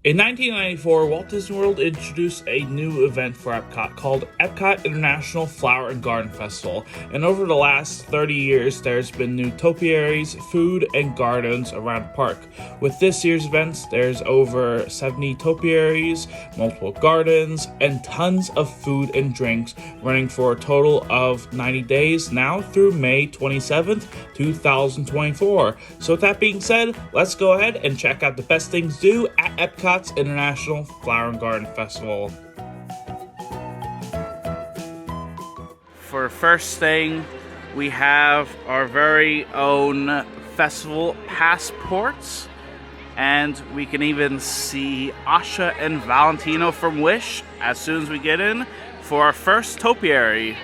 In 1994, Walt Disney World introduced a new event for Epcot called Epcot International Flower and Garden Festival, and over the last 30 years, there's been new topiaries, food, and gardens around the park. With this year's events, there's over 70 topiaries, multiple gardens, and tons of food and drinks, running for a total of 90 days now through May 27th, 2024. So with that being said, let's go ahead and check out the best things to do at Epcot's International Flower and Garden Festival. For first thing, we have our very own festival passports, and we can even see Asha and Valentino from Wish as soon as we get in for our first topiary.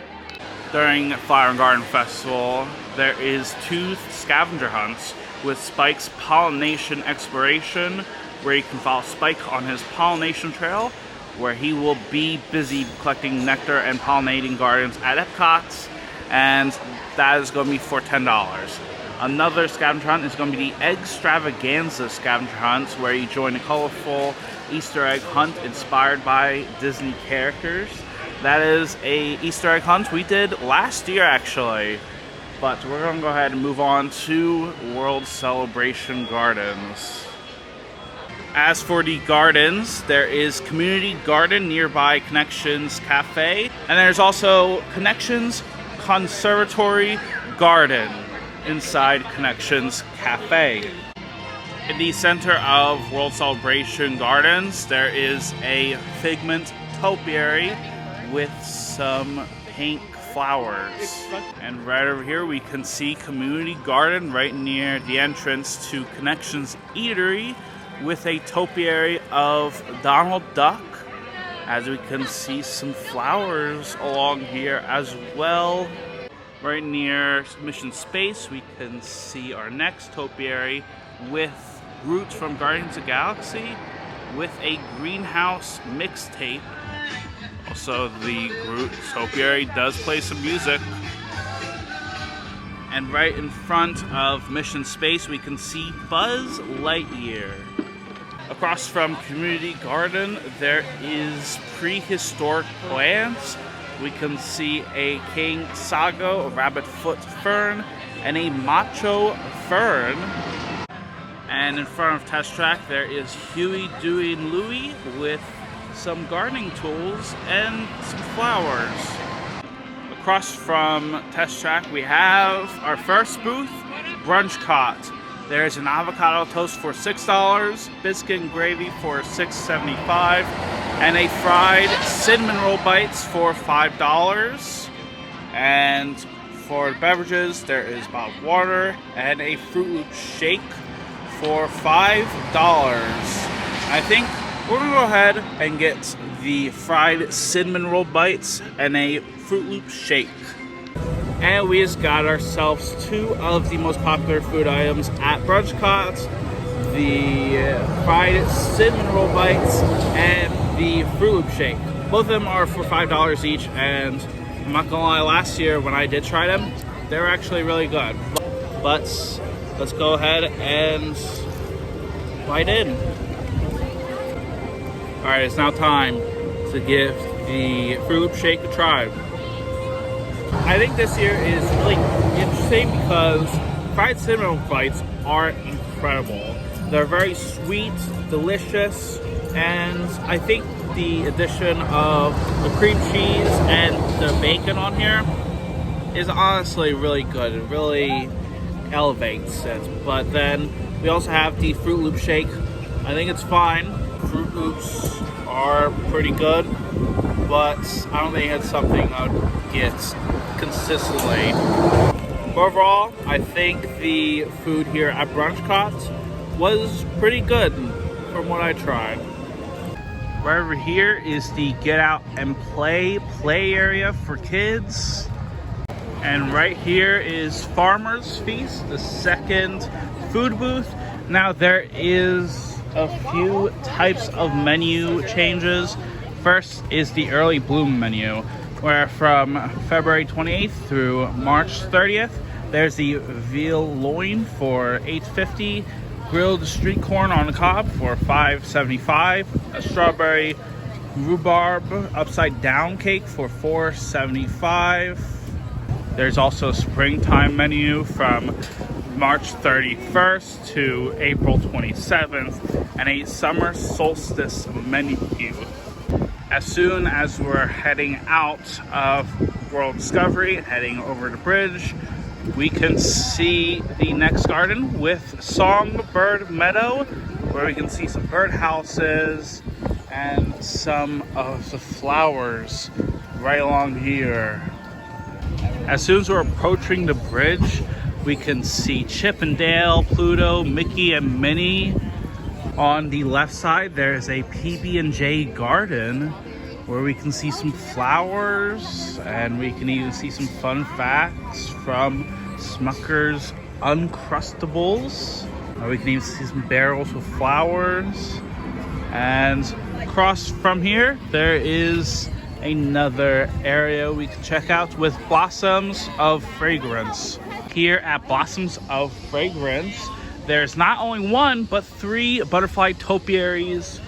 During Flower and Garden Festival, there is 2 scavenger hunts with Spike's pollination exploration, where you can follow Spike on his pollination trail, where he will be busy collecting nectar and pollinating gardens at Epcot, and that is going to be for $10. Another scavenger hunt is going to be the Eggstravaganza scavenger hunt, where you join a colorful Easter egg hunt inspired by Disney characters. That is a Easter egg hunt we did last year, actually. But we're going to go ahead and move on to World Celebration Gardens. As for the gardens, there is Community Garden nearby Connections Cafe, and there's also Connections Conservatory Garden inside Connections Cafe. In the center of World Celebration Gardens, there is a Figment topiary with some pink flowers. And right over here we can see Community Garden right near the entrance to Connections Eatery, with a topiary of Donald Duck, as we can see some flowers along here as well. Right near Mission Space, we can see our next topiary with Groot from Guardians of the Galaxy with a greenhouse mixtape. Also, the Groot topiary does play some music. And right in front of Mission Space, we can see Buzz Lightyear. Across from Community Garden, there is prehistoric plants. We can see a King Sago, a rabbit-foot fern, and a macho fern. And in front of Test Track, there is Huey, Dewey, and Louie with some gardening tools and some flowers. Across from Test Track, we have our first booth, Brunch Cot. There's an avocado toast for $6, biscuit and gravy for $6.75, and a fried cinnamon roll bites for $5. And for beverages, there is bottled water and a Fruit Loop shake for $5. I think we're gonna go ahead and get the fried cinnamon roll bites and a Fruit Loop shake. And we just got ourselves 2 of the most popular food items at Brunch Cot, the fried cinnamon roll bites and the Fruit Loop shake. Both of them are for $5 each, and I'm not gonna lie, last year when I did try them, they were actually really good. But let's go ahead and bite in. Alright, it's now time to give the Fruit Loop shake a try. I think this year is really interesting because fried cinnamon roll bites are incredible. They're very sweet, delicious, and I think the addition of the cream cheese and the bacon on here is honestly really good. It really elevates it. But then we also have the Fruit Loop shake. I think it's fine. Fruit Loops are pretty good, but I don't think it's something I would get consistently. Overall, I think the food here at Brunch Cot was pretty good from what I tried. Right over here is the Get Out and Play area for kids. And right here is Farmer's Feast, the second food booth. Now there is a few types of menu changes. First is the early bloom menu, where from February 28th through March 30th, there's the veal loin for $8.50, grilled street corn on the cob for $5.75. A strawberry rhubarb upside down cake for $4.75. There's also a springtime menu from March 31st to April 27th, and a summer solstice menu. As soon as we're heading out of World Discovery, heading over the bridge, we can see the next garden with Songbird Meadow, where we can see some birdhouses and some of the flowers right along here. As soon as we're approaching the bridge, we can see Chip and Dale, Pluto, Mickey, and Minnie. On the left side, there's a PB&J garden where we can see some flowers, and we can even see some fun facts from Smucker's Uncrustables. We can even see some barrels with flowers. And across from here, there is another area we can check out with Blossoms of Fragrance. Here at Blossoms of Fragrance, there's not only one, but 3 butterfly topiaries.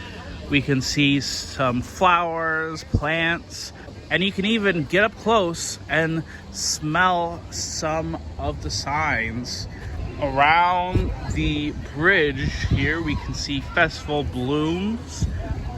We can see some flowers, plants, and you can even get up close and smell some of the signs. Around the bridge here, we can see Festival Blooms.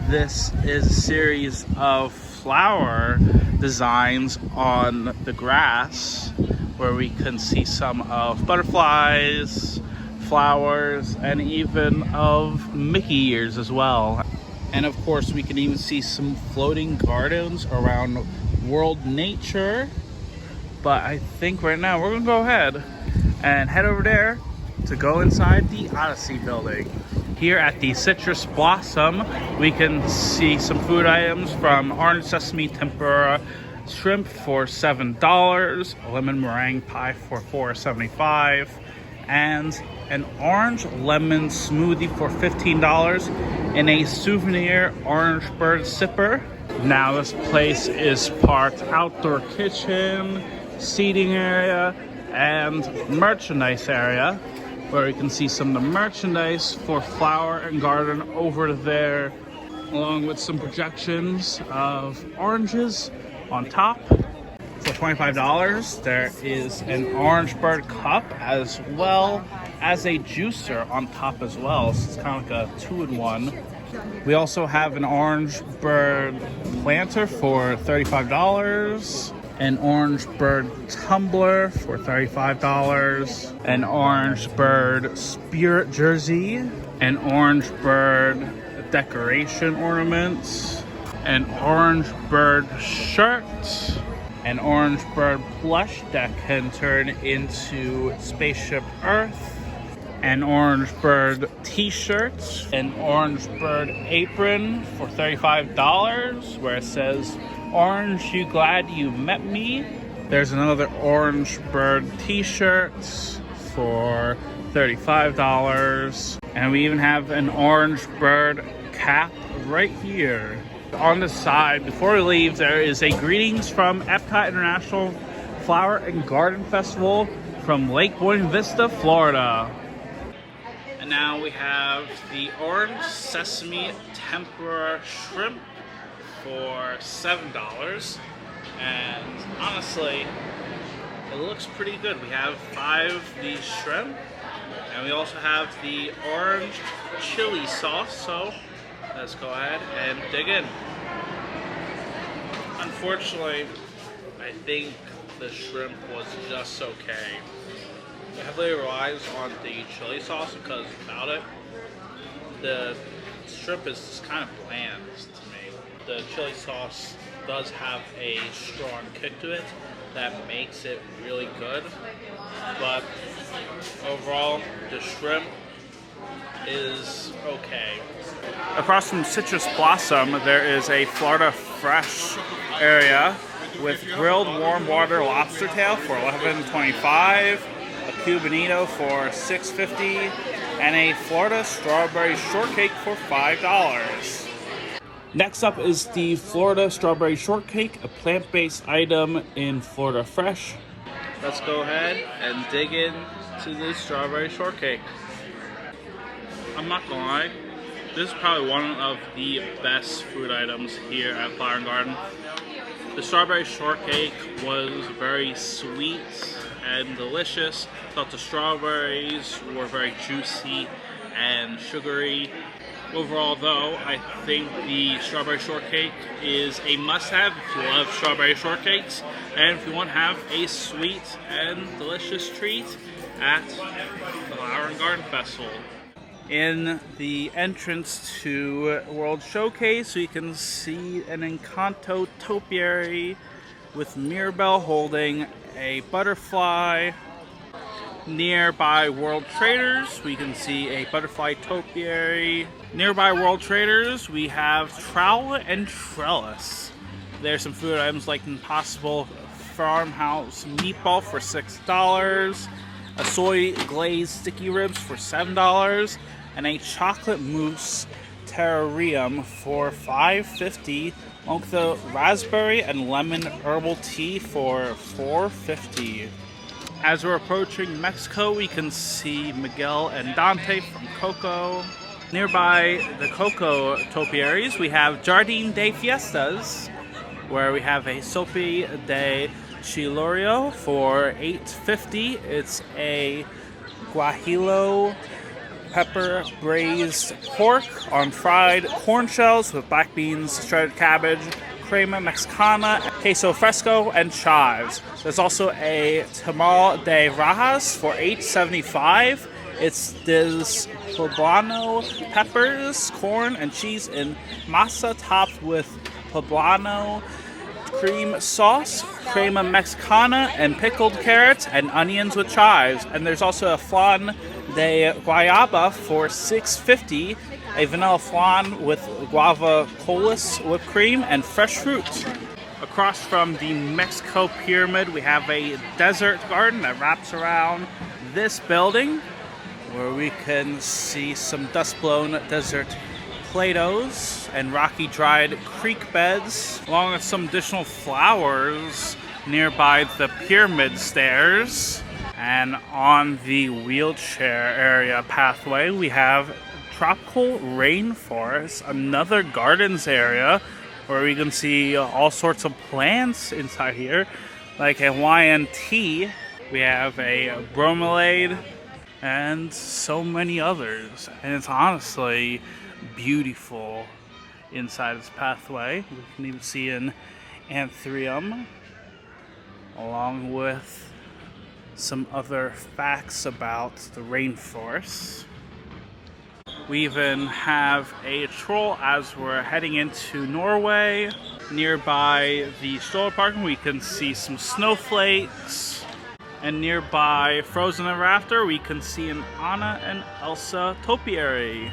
This is a series of flower designs on the grass where we can see some of butterflies, flowers, and even of Mickey ears as well. And of course, we can even see some floating gardens around World Nature. But I think right now we're gonna go ahead and head over there to go inside the Odyssey building. Here at the Citrus Blossom, we can see some food items from orange sesame tempura shrimp for $7, a lemon meringue pie for $4.75, and an orange lemon smoothie for $15, and a souvenir orange bird sipper. Now this place is parked outdoor kitchen, seating area, and merchandise area, where we can see some of the merchandise for flower and garden over there, along with some projections of oranges on top. For $25, there is an orange bird cup as well as a juicer on top as well. So it's kind of like a 2-in-1. We also have an orange bird planter for $35, an orange bird tumbler for $35, an orange bird spirit jersey, an orange bird decoration ornaments, an orange bird shirt, an orange bird plush that can turn into Spaceship Earth, an orange bird t-shirt, an orange bird apron for $35 where it says, "Orange, you glad you met me?" There's another orange bird t-shirt for $35. And we even have an orange bird cap right here. On the side, before we leave, there is a greetings from Epcot International Flower and Garden Festival from Lake Buena Vista, Florida. And now we have the orange sesame tempura shrimp for $7. And honestly, it looks pretty good. We have 5 of these shrimp, and we also have the orange chili sauce. So let's go ahead and dig in. Unfortunately, I think the shrimp was just okay. I heavily relies on the chili sauce because without it, the shrimp is just kind of bland to me. The chili sauce does have a strong kick to it that makes it really good, but overall, the shrimp is okay. Across from Citrus Blossom, there is a Florida Fresh area with grilled warm water lobster tail for $11.25, a Cubanito for $6.50, and a Florida strawberry shortcake for $5. Next up is the Florida strawberry shortcake, a plant-based item in Florida Fresh. Let's go ahead and dig in to the strawberry shortcake. I'm not gonna lie, this is probably one of the best food items here at Flower and Garden. The strawberry shortcake was very sweet and delicious. I thought the strawberries were very juicy and sugary. Overall though, I think the strawberry shortcake is a must-have if you love strawberry shortcakes and if you want to have a sweet and delicious treat at the Flower and Garden Festival. In the entrance to World Showcase, you can see an Encanto topiary with Mirabelle holding a butterfly. Nearby World Traders, we can see a butterfly topiary. Nearby World Traders, we have trowel and trellis. There's some food items like Impossible Farmhouse meatball for $6, a soy glazed sticky ribs for $7, and a chocolate mousse terrarium for $5.50, along with the raspberry and lemon herbal tea for $4.50. As we're approaching Mexico, we can see Miguel and Dante from Coco. Nearby the Coco topiaries, we have Jardín de Fiestas, where we have a sope de chilorio for $8.50. It's a guajillo pepper braised pork on fried corn shells with black beans, shredded cabbage, crema mexicana, queso fresco, and chives. There's also a tamal de rajas for $8.75. It's this poblano peppers, corn, and cheese in masa topped with poblano cream sauce, crema mexicana, and pickled carrots and onions with chives. And there's also a flan de guayaba for $6.50, a vanilla flan with guava colas, whipped cream, and fresh fruit. Across from the Mexico Pyramid, we have a desert garden that wraps around this building, where we can see some dust-blown desert Play-Dohs and rocky dried creek beds, along with some additional flowers nearby the pyramid stairs. And on the wheelchair area pathway, we have tropical rainforest, another gardens area where we can see all sorts of plants inside here, like Hawaiian tea. We have a bromelaid and so many others. And it's honestly beautiful inside this pathway. We can even see an anthurium along with some other facts about the rainforest. We even have a troll as we're heading into Norway. Nearby the stroller parking, we can see some snowflakes. And nearby Frozen Ever After, we can see an Anna and Elsa topiary.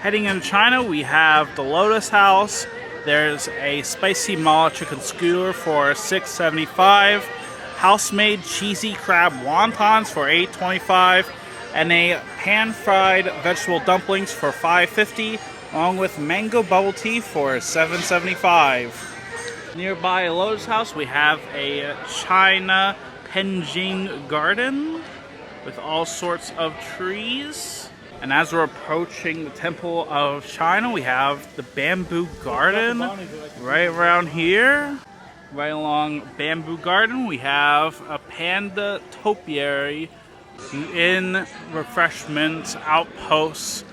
Heading into China, we have the Lotus House. There's a spicy mala chicken skewer for $6.75. House-made cheesy crab wontons for $8.25. And a pan-fried vegetable dumplings for $5.50, along with mango bubble tea for $7.75. Nearby Lotus House, we have a China Penjing garden with all sorts of trees. And as we're approaching the Temple of China, we have the Bamboo Garden right around here. Right along Bamboo Garden, we have a panda topiary in refreshment outposts.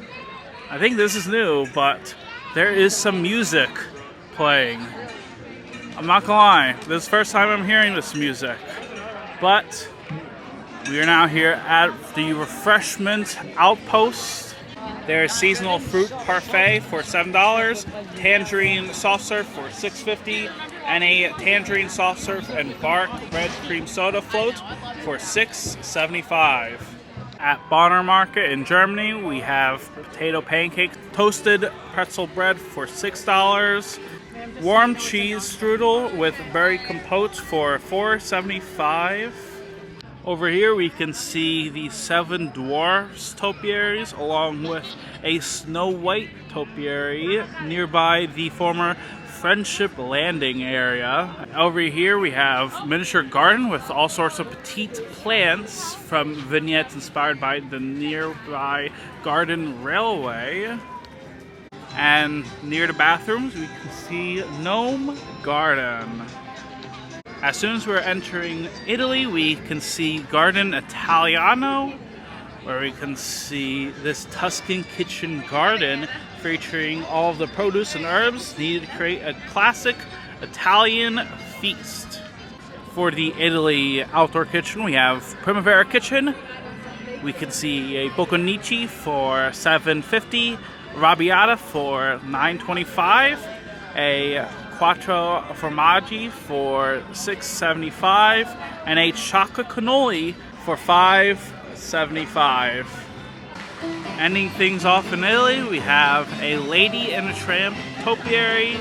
I think this is new, but there is some music playing. I'm not gonna lie, this is the first time I'm hearing this music. But we are now here at the refreshment outpost. There's seasonal fruit parfait for $7, tangerine soft serve for $6.50, and a tangerine soft serve and bark red cream soda float for $6.75. At Bonner Market in Germany, we have potato pancakes, toasted pretzel bread for $6, warm cheese strudel with berry compote for $4.75. Over here we can see the 7 dwarfs topiaries along with a Snow White topiary nearby the former Friendship Landing area. Over here we have miniature garden with all sorts of petite plants from vignettes inspired by the nearby garden railway. And near the bathrooms we can see Gnome Garden. As soon as we're entering Italy, we can see Garden Italiano, where we can see this Tuscan kitchen garden featuring all of the produce and herbs needed to create a classic Italian feast. For the Italy outdoor kitchen, we have Primavera Kitchen. We can see a Bocconcini for $7.50, Arrabbiata for $9.25, a Quattro Formaggi for $6.75, and a chocolate cannoli for $5.75. Ending things off in Italy, we have a Lady and a Tramp topiary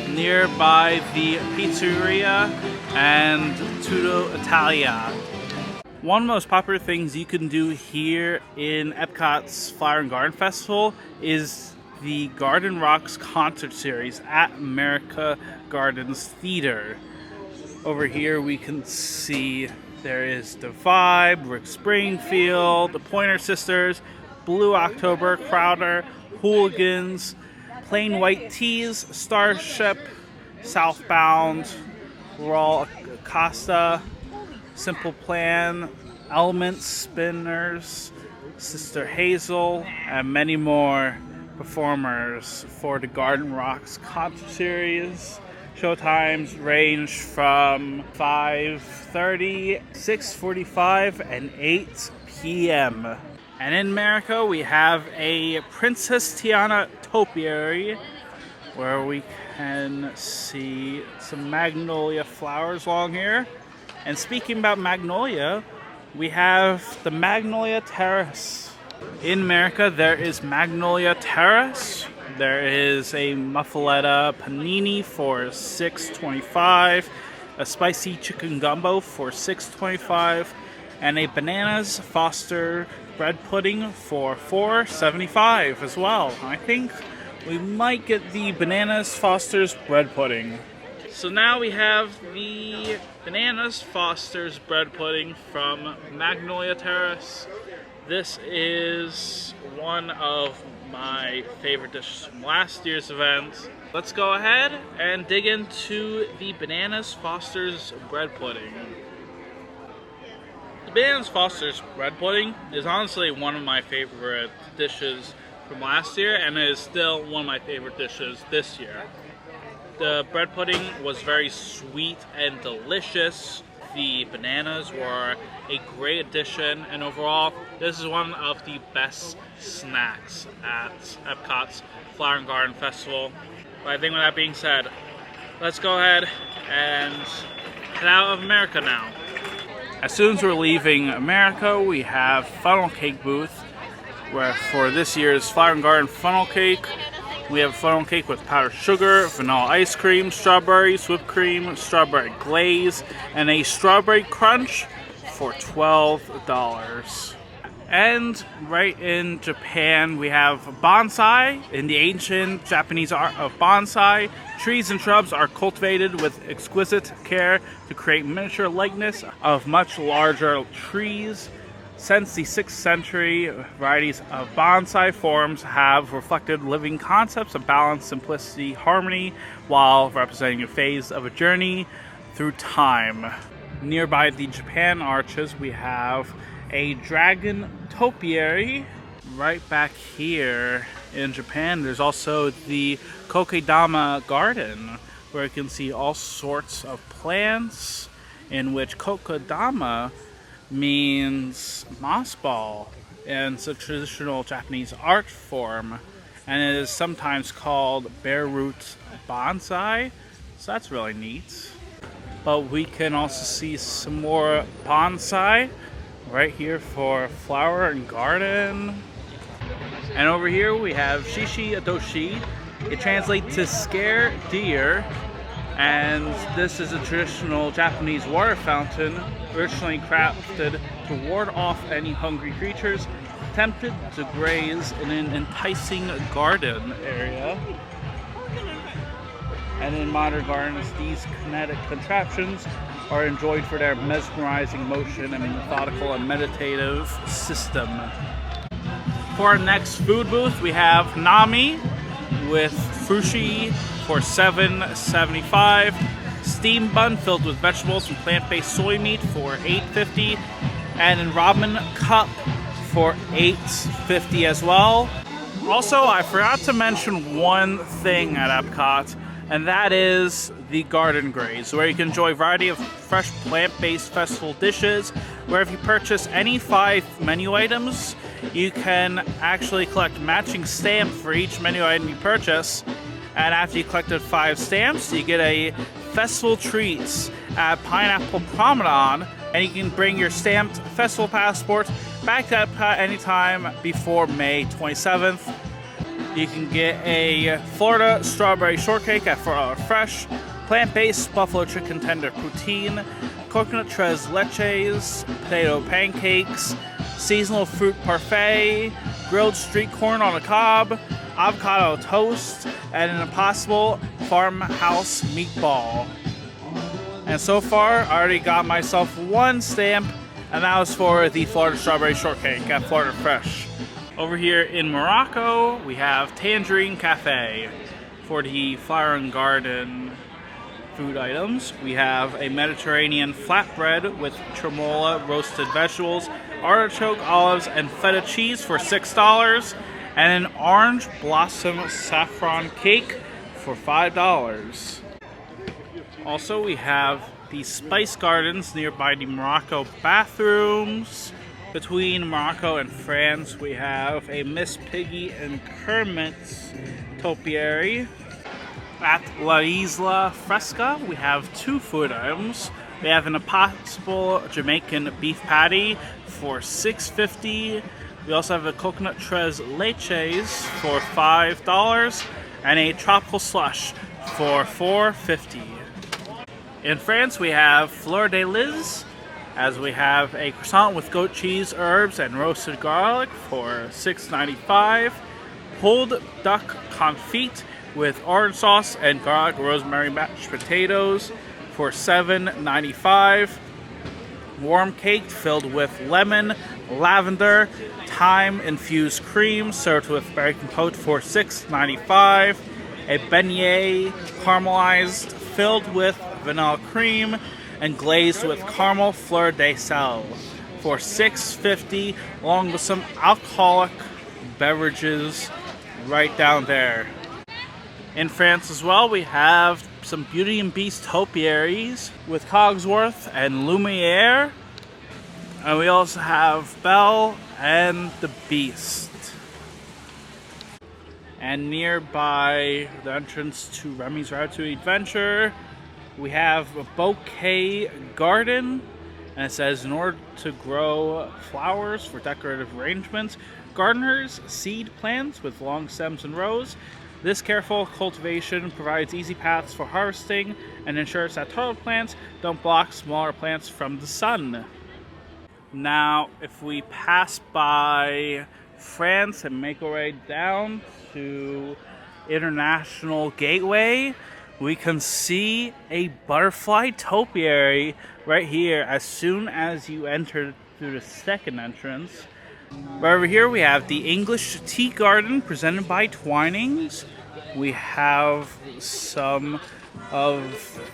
nearby the pizzeria and Tutto Italia. One of the most popular things you can do here in Epcot's Flower and Garden Festival is the Garden Rocks concert series at America Gardens Theater. Over here we can see there is The Vibe, Rick Springfield, the Pointer Sisters, Blue October, Crowder, Hooligans, Plain White Tees, Starship, Southbound, Raul Acosta, Simple Plan, Element Spinners, Sister Hazel, and many more performers for the Garden Rocks concert series. Showtimes range from 5:30, 6:45, and 8 p.m. And in America, we have a Princess Tiana topiary where we can see some magnolia flowers along here. And speaking about magnolia, we have the Magnolia Terrace. In America, there is Magnolia Terrace. There is a muffaletta panini for $6.25, a spicy chicken gumbo for $6.25, and a bananas Foster bread pudding for $4.75 as well. I think we might get the bananas Foster's bread pudding. So now we have the bananas Foster's bread pudding from Magnolia Terrace. This is one of my favorite dishes from last year's event. Let's go ahead and dig into the Bananas Foster's bread pudding. The Bananas Foster's bread pudding is honestly one of my favorite dishes from last year, and it is still one of my favorite dishes this year. The bread pudding was very sweet and delicious. The bananas were a great addition, and overall, this is one of the best snacks at Epcot's Flower and Garden Festival. But I think with that being said, let's go ahead and head out of America now. As soon as we're leaving America, we have funnel cake booth, where for this year's Flower and Garden funnel cake, we have funnel cake with powdered sugar, vanilla ice cream, strawberries, whipped cream, strawberry glaze, and a strawberry crunch for $12. And right in Japan, we have bonsai. In the ancient Japanese art of bonsai, trees and shrubs are cultivated with exquisite care to create miniature likeness of much larger trees. Since the 6th century, varieties of bonsai forms have reflected living concepts of balance, simplicity, harmony, while representing a phase of a journey through time. Nearby the Japan arches, we have a dragon topiary. Right back here in Japan, there's also the Kokedama Garden, where you can see all sorts of plants, in which Kokedama means moss ball, and it's a traditional Japanese art form, and it is sometimes called bare root bonsai, so that's really neat. But we can also see some more bonsai right here for Flower and Garden. And over here we have Shishi Adoshi. It translates to scare deer, and this is a traditional Japanese water fountain originally crafted to ward off any hungry creatures tempted to graze in an enticing garden area. And in modern gardens, these kinetic contraptions are enjoyed for their mesmerizing motion and methodical and meditative system. For our next food booth, we have Nami with Fushi for $7.75. Steam bun filled with vegetables and plant-based soy meat for $8.50. And in ramen cup for $8.50 as well. Also, I forgot to mention one thing at Epcot, and that is the Garden Graze, where you can enjoy a variety of fresh plant-based festival dishes, where if you purchase any 5 menu items, you can actually collect matching stamps for each menu item you purchase. And after you collected 5 stamps, you get a festival treats at Pineapple Promenade, and you can bring your stamped festival passport back to Epcot anytime before May 27th. You can get a Florida strawberry shortcake at $4 fresh, plant-based buffalo chicken tender poutine, coconut tres leches, potato pancakes, seasonal fruit parfait, grilled street corn on a cob, avocado toast, and an impossible farmhouse meatball. And so far, I already got myself 1 stamp, and that was for the Florida strawberry shortcake at Florida Fresh. Over here in Morocco, we have Tangerine Cafe. For the flower and garden food items, we have a Mediterranean flatbread with tremola roasted vegetables, artichoke, olives, and feta cheese for $6, and an orange blossom saffron cake for $5. Also, we have the Spice Gardens nearby the Morocco bathrooms. Between Morocco and France, we have a Miss Piggy and Kermit's topiary. At La Isla Fresca, we have 2 food items. We have an impossible Jamaican beef patty for $6.50. We also have a coconut tres leches for $5 and a tropical slush for $4.50. In France, we have Fleur de Lis, as we have a croissant with goat cheese, herbs, and roasted garlic for $6.95. Pulled duck confit with orange sauce and garlic rosemary mashed potatoes for $7.95. Warm cake filled with lemon, lavender, thyme-infused cream served with berry compote for $6.95. A beignet caramelized filled with vanilla cream and glazed with caramel fleur de sel for $6.50, along with some alcoholic beverages right down there. In France as well, we have some Beauty and Beast topiaries with Cogsworth and Lumiere. And we also have Belle and the Beast. And nearby the entrance to Remy's Ratatouille Adventure, we have a bouquet garden, and it says, in order to grow flowers for decorative arrangements, gardeners seed plants with long stems and rows. This careful cultivation provides easy paths for harvesting and ensures that taller plants don't block smaller plants from the sun. Now, if we pass by France and make our way down to International Gateway, we can see a butterfly topiary right here as soon as you enter through the second entrance. Right over here we have the English Tea Garden presented by Twinings. We have some of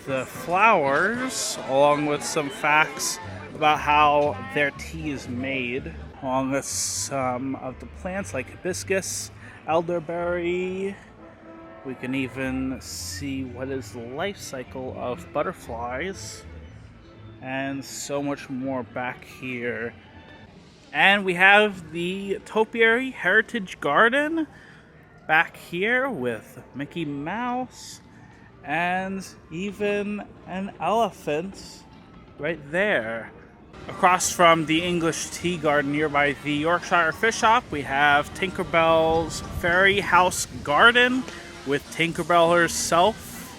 the flowers along with some facts about how their tea is made, along with some of the plants like hibiscus, elderberry. We can even see what is the life cycle of butterflies and so much more back here. And we have the Topiary Heritage Garden back here with Mickey Mouse and even an elephant right there. Across from the English Tea Garden nearby the Yorkshire Fish Shop, we have Tinkerbell's Fairy House Garden with Tinkerbell herself.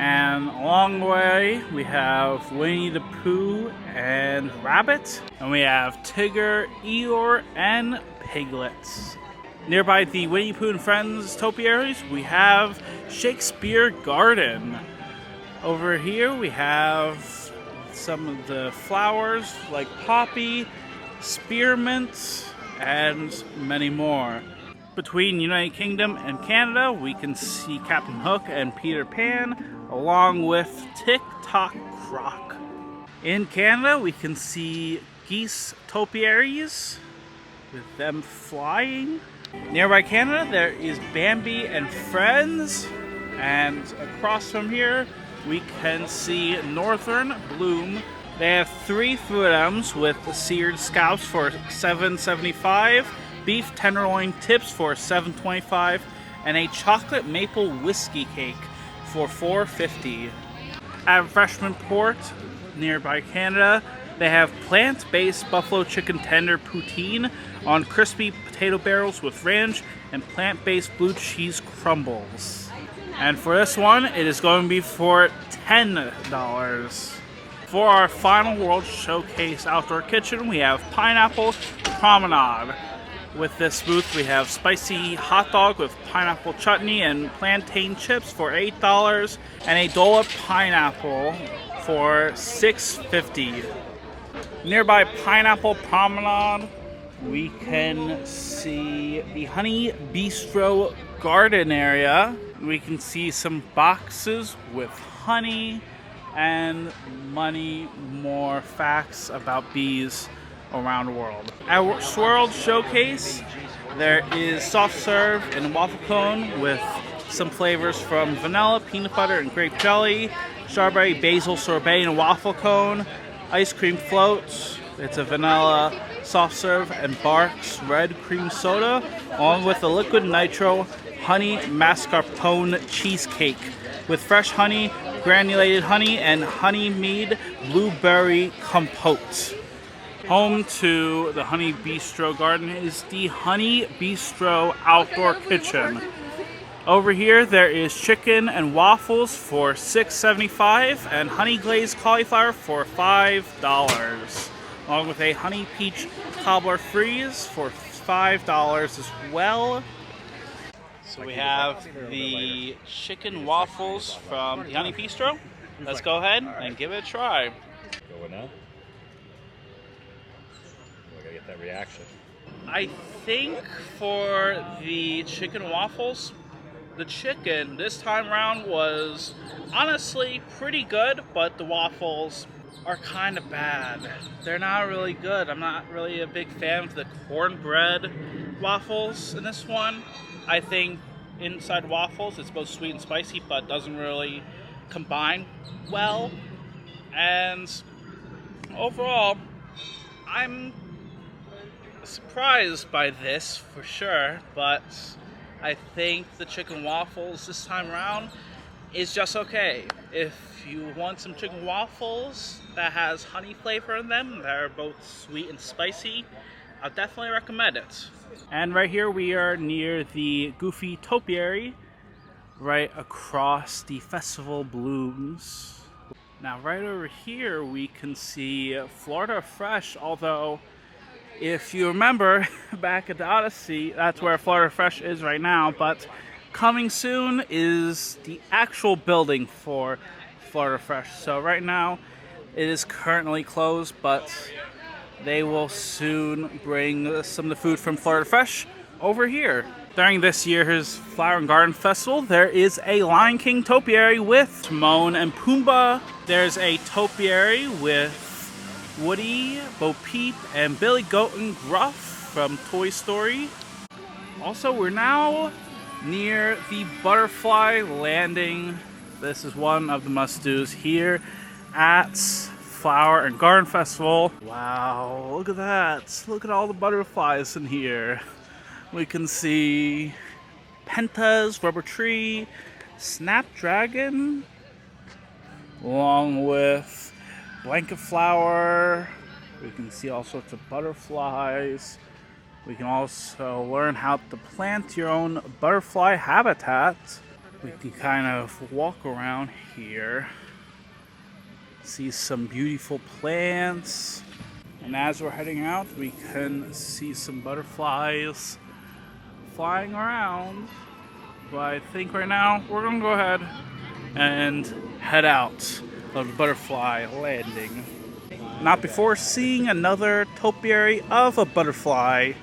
And along the way, we have Winnie the Pooh and Rabbit. And we have Tigger, Eeyore, and Piglets. Nearby the Winnie the Pooh and Friends topiaries, we have Shakespeare Garden. Over here, we have some of the flowers like poppy, spearmint, and many more. Between United Kingdom and Canada, we can see Captain Hook and Peter Pan, along with Tick Tock Croc. In Canada, we can see geese topiaries, with them flying. Nearby Canada, there is Bambi and Friends, and across from here, we can see Northern Bloom. They have 3 food items with seared scallops for $7.75. Beef tenderloin tips for $7.25, and a chocolate maple whiskey cake for $4.50. At Freshman Port, nearby Canada, they have plant-based buffalo chicken tender poutine on crispy potato barrels with ranch and plant-based blue cheese crumbles. And for this one, it is going to be for $10. For our final World Showcase outdoor kitchen, we have Pineapple Promenade. With this booth, we have spicy hot dog with pineapple chutney and plantain chips for $8, and a Dole pineapple for $6.50. Nearby Pineapple Promenade, we can see the Honey Bistro garden area. We can see some boxes with honey and many more facts about bees around the world. At World Showcase, there is soft serve and waffle cone with some flavors from vanilla, peanut butter, and grape jelly, strawberry basil sorbet and waffle cone, ice cream floats. It's a vanilla soft serve and Barks red cream soda, along with a liquid nitro honey mascarpone cheesecake with fresh honey, granulated honey, and honey mead blueberry compote. Home to the Honey Bistro Garden is the Honey Bistro Outdoor Kitchen. Over here, there is chicken and waffles for $6.75 and honey glazed cauliflower for $5, along with a honey peach cobbler freeze for $5 as well. So we have the chicken waffles from the Honey Bistro. Let's go ahead and give it a try. Going now. We gotta get that reaction. I think for the chicken waffles, the chicken this time around was honestly pretty good, but the waffles are kind of bad. They're not really good. I'm not really a big fan of the cornbread waffles in this one. I think inside waffles it's both sweet and spicy, but doesn't really combine well. And overall, I'm surprised by this for sure, but I think the chicken waffles this time around is just okay. If you want some chicken waffles that has honey flavor in them, that are both sweet and spicy, I'll definitely recommend it. And right here we are near the Goofy Topiary, right across the Festival Blooms. Now right over here we can see Florida Fresh, although if you remember back at the Odyssey, that's where Florida Fresh is right now, but coming soon is the actual building for Florida Fresh. So right now it is currently closed, but they will soon bring some of the food from Florida Fresh over here. During this year's Flower and Garden Festival, there is a Lion King topiary with Timon and Pumbaa. There's a topiary with Woody, Bo Peep, and Billy Goat and Gruff from Toy Story. Also, we're now near the Butterfly Landing. This is one of the must-dos here at Flower and Garden Festival. Wow, look at that. Look at all the butterflies in here. We can see pentas, rubber tree, snapdragon, along with blanket flower. We can see all sorts of butterflies. We can also learn how to plant your own butterfly habitat. We can kind of walk around here, see some beautiful plants, and as we're heading out, we can see some butterflies flying around. But I think right now we're gonna go ahead and head out of the butterfly landing. Not before seeing another topiary of a butterfly.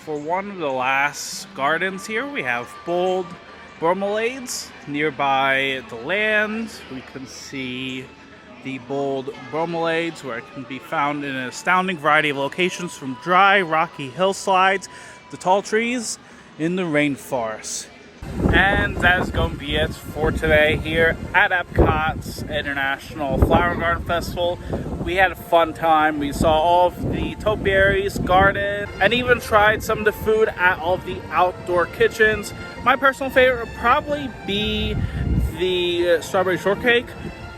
For one of the last gardens here, we have bold bromeliads. Nearby the land, we can see the bold bromeliads, where it can be found in an astounding variety of locations, from dry, rocky hillsides to tall trees in the rainforest. And that is going to be it for today here at Epcot's International Flower and Garden Festival. We had a fun time. We saw all of the topiaries, garden, and even tried some of the food at all of the outdoor kitchens. My personal favorite would probably be the strawberry shortcake,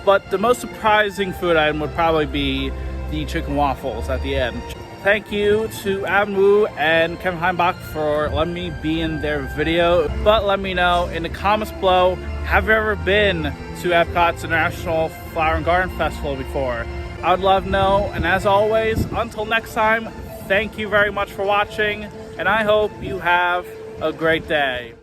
but the most surprising food item would probably be the chicken waffles at the end. Thank you to Adam Wu and Kevin Heimbach for letting me be in their video. But let me know in the comments below, have you ever been to Epcot's International Flower and Garden Festival before? I would love to know. And as always, until next time, thank you very much for watching, and I hope you have a great day.